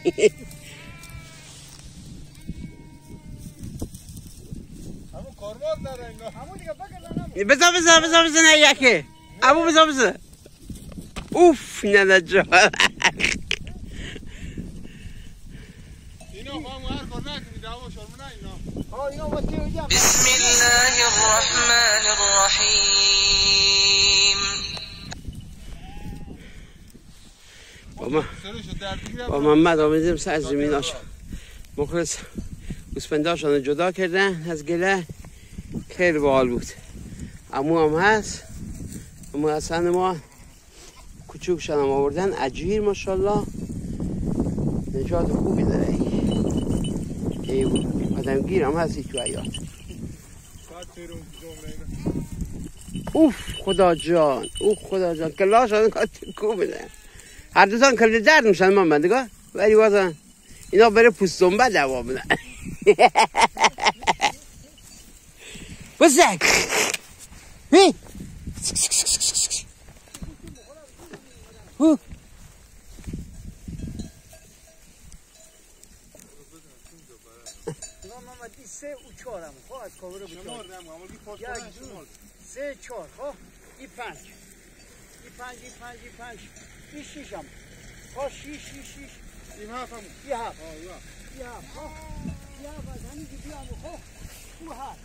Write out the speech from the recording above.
همون کارمال داره اینا. همون دیگه بزن یکی ابو بزن اوف نه جا اینا هم هر کار نکنید دعوا شرمونه اینا. اینا واسه میگم بسم الله الرحمن الرحیم. با محمد آمدیم سر زمیناش مخلص گوسفنداشون جدا کردن از گله. خیلی باحال بود. عمو هم هست. عمو حسن ما کوچوکشان هم آوردن. اجیر ماشاءالله نجات خوبی داره. آدم گیر هم هستی تو حیات. اوف خدا جان کلاش آدم خوب بده. هر دوتان کلی درد میشن من دیگه ولی بازم اینا بره پوست دنبه دوا بدن. بزک هی محمدی 3 و 4 هم خب از کاور بچار 3 4 خب این 5 این 6 هم خب 6 این هفت هم یه هفت خب یه هفت از همین دیگه هم خب اون هفت